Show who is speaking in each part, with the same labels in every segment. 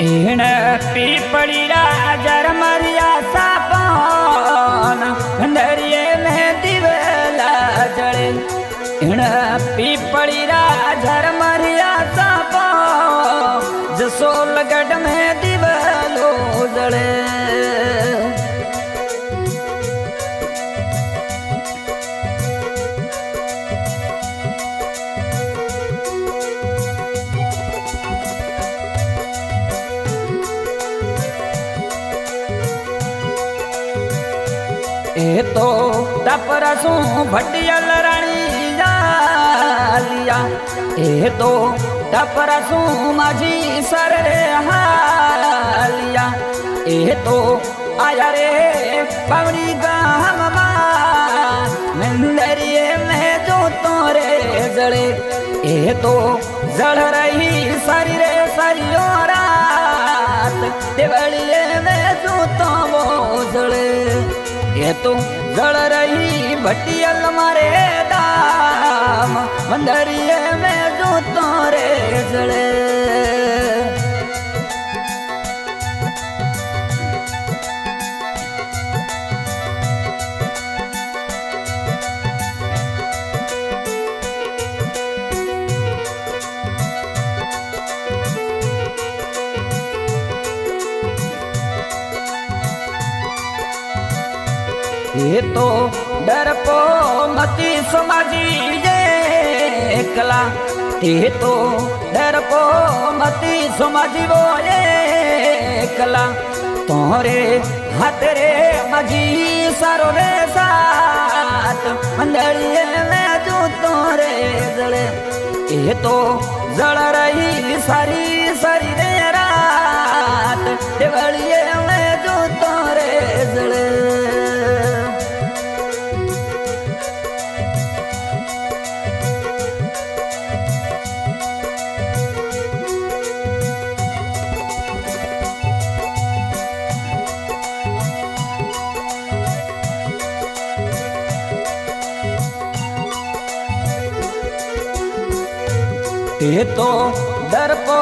Speaker 1: इन पीपड़ी Roger मरिया सापन भंडरिए में दिवला जड़े। इन पीपड़ी Roger मरिया सापन जसोलगढ़ में दिवलो जड़े। ए तो टपरसू भटियल रानी जालिया। ए तो टपरसू माझी सर रे हालिया। ए तो आया रे पवनी गाम मंदरिए में जो तोरे जड़े। ए तो जड़ रही सारी रे सारियो रात देवलिए में जो तो वो जड़े। ये तो जड़ रही भटियल मारे दाम मंदरिए में जो तोरे जड़े। ये तो डर पो मती समाजी ये कला। ये तो डर पो मती समाजी वो ये कला। तोरे हाथ रे मजी सारो रे साथ मंदरिए में जो तोरे जड़े। ये तो जड़ रही सारी सारी रे रात देवलिए में जो तोरे जड़े। ये तो डर पो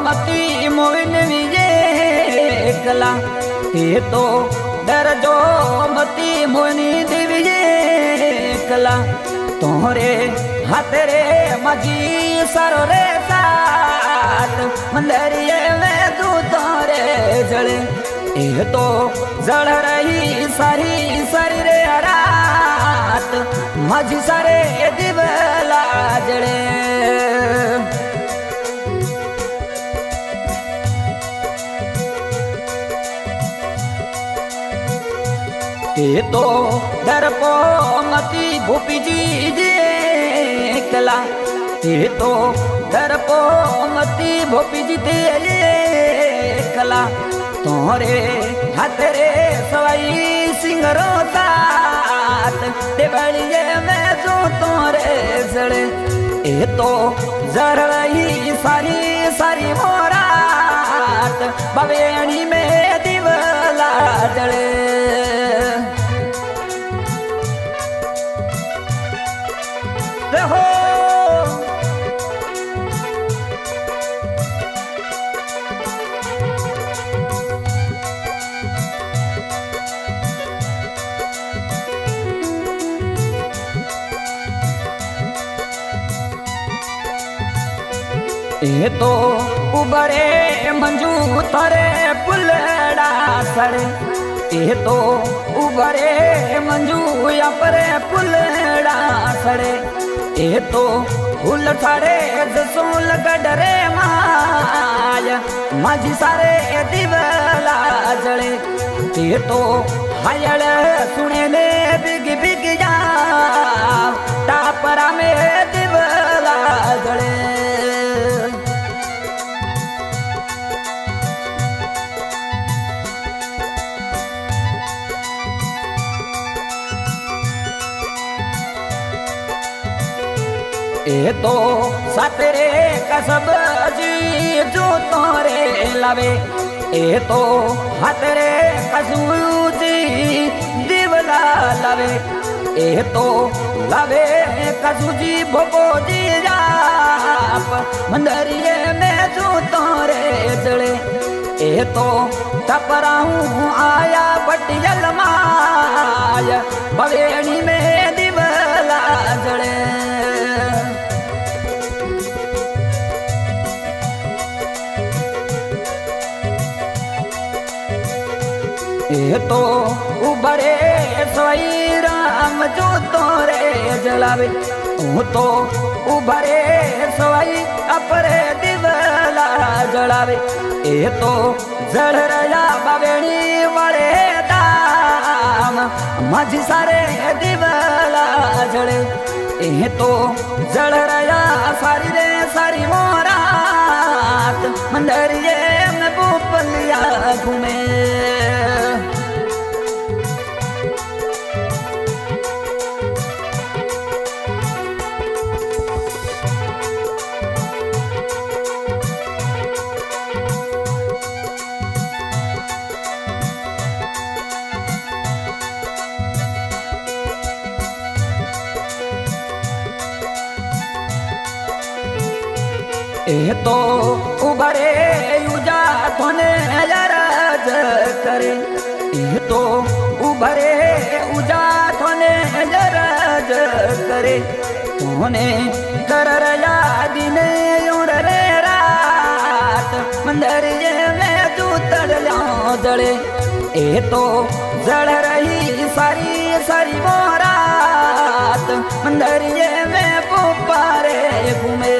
Speaker 1: मती मोइन विजे कला। ये तो डर जो मती मोनी दिविजे कला। तोरे हाथ रे मजी सरो रे साथ मंदरिए में तू तोरे जड़े। ये तो जड़ रही सारी सारी रे रात मजी सारे दिवला जड़े। ये तो डर पो मती भूपी जी जे कला। ये तो डर पो मती भूपी जी तेरे कला। तोरे हाथ रे सवाई सिंगरो साथ देवलिए में जो तोरे जड़े। ये तो जड़ रही सारी सारी मोरात बवेणी में दिवला जड़े। हो ये तो उबरे मंजू थरे पुलड़ा सड़े। ये तो उबरे मंजू अपरे पुलड़ा सड़े। ये तो फूल थारे जसूल गडरे माया माझी सारे दिवला जड़े। ये तो हायल सुने ने बिग बिग जा टापरा में दिवला जड़े। ये तो सतरे कसब जी जो तोरे लावे। ये तो हाथ रे कसू जी दिवला लावे। એ તો લાવે કસુજી ભોપોજી જાપ મંદરિયે મેં જૂતો રે જળે એ તો ટપરા હું આયા પટિયલ માય ભવેણી મેં દિવલા જળે એ તો ઉભરે સોઈ રામ જૂતો રે જલાવે હું તો ઉભરે સોઈ અપરે દિવલા જળાવે એ તો જળ રહ્યા બાવેણી વળે દામ માજી સારે દિવલા જળે એ તો જળ રહ્યા સારી રે સારી મોરાત મંદરિયે મેં ભૂપલિયા ઘૂમે એ તો ઉભરે યુજા થોને જરાજ કરે એ તો ઉભરે ઉજા થોને જરાજ કરે થોને કર યાદીને યોર રે રાત મંદરિયે મેં જૂતડ્યા જળે એ તો જળ રહી સારી સારી મોરાત મંદરિયે મેં પોપારે ઘૂમે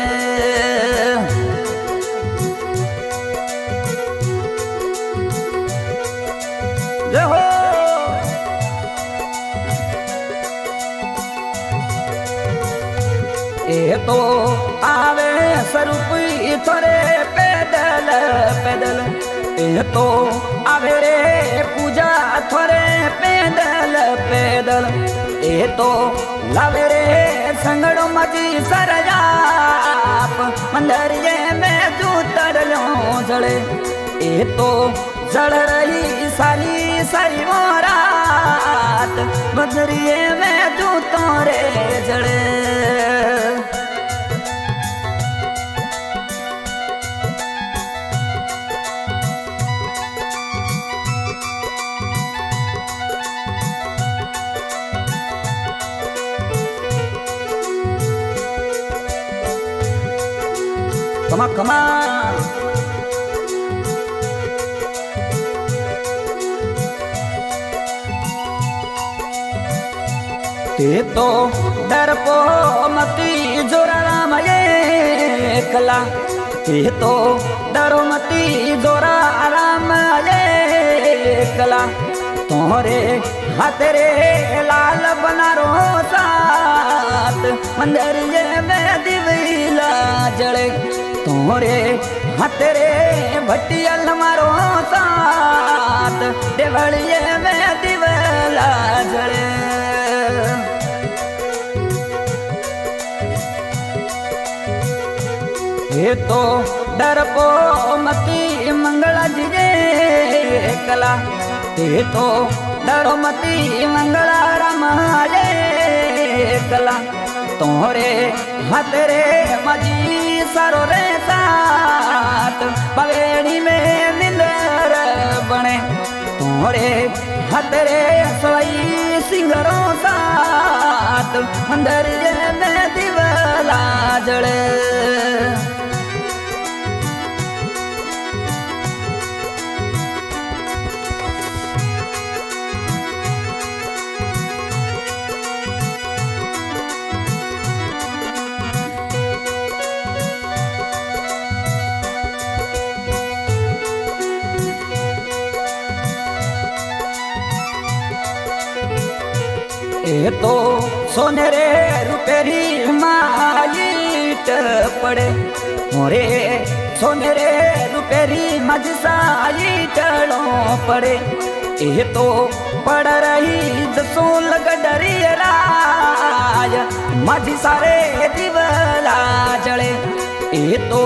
Speaker 1: એ તો આવે સ્વરૂપ થોરે પેદલ પેદલ એ તો આવે રે પૂજા થોરે પેદલ પેદલ એ તો લાવે રે સંગડો મજી સરજાપ મંદરિયે મેં જૂતડ્યો જળે એ તો જળ રહી સારી સારી મોરાત મંદરિયે મેં જૂતો રે જળે કમા કમા તે તો ડરપો મતી જોરામ એકલા તે તો ડરો મતી જોરામ એકલા તોરે હાથે રે લાલ બનારો સાત મંદરિયે મેં દિવેલા જળે તોરે હાથે રે ભટિયલ મારો સાત દેવળિયે મેં દિવેલા જળે એ તો ડરપો મતી મંગળા જીજે કલા તે તો ડરો મતી મંગળા રામાજે કલા તોરે હાથ રે મજી સારો રે સાત પવેડી મેં નિંદર બણે તોરે હાથ રે સોઈ સિંગરો સાત મંદરિયે મેં દિવલા જળે એ તો સોનેરે રૂપેરી માલીટ પડે મોરે સોનેરે રૂપેરી મજસાલીટડો પડે એ તો પડ રહી જસોલ ગડરી રાજ માજી સારે દિવલા જળે એ તો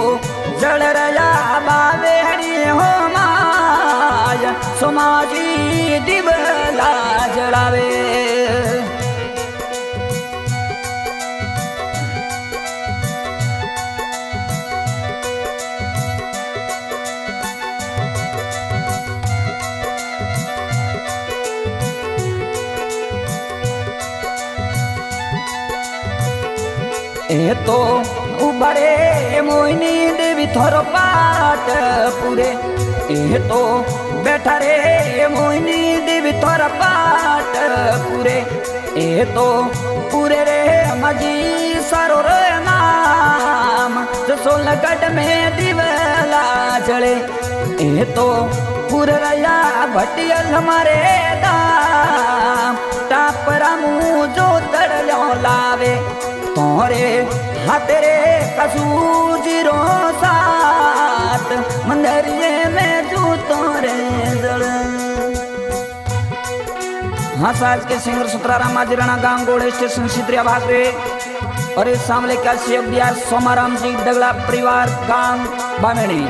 Speaker 1: જળ રહ્યા બાવેડી હો માય સોમાજી દિવલા જળાવે ए तो उबरे मोहिनी देवी थोरो पाट पूरे ए तो बैठा रे मोहिनी देवी थोरा पाट पूरे ए तो पूरे रे मजी सारो रे नाम सोलगढ़ में दिवला जले ए तो पूरे रया भटियल हमारे दाम टापरा मुँह जो दड़लो लावे तोरे हाथेरे कसूजीरो साथ मंदरिये में जूतोरे जड़। हाँ साज के सिंगर सुतराराम माजीराना गांव गोड़े स्टेशन सिद्रिया भागरे और इस सामने का शिव दिया सोमाराम जी डगला परिवार गांव बामेड़ी।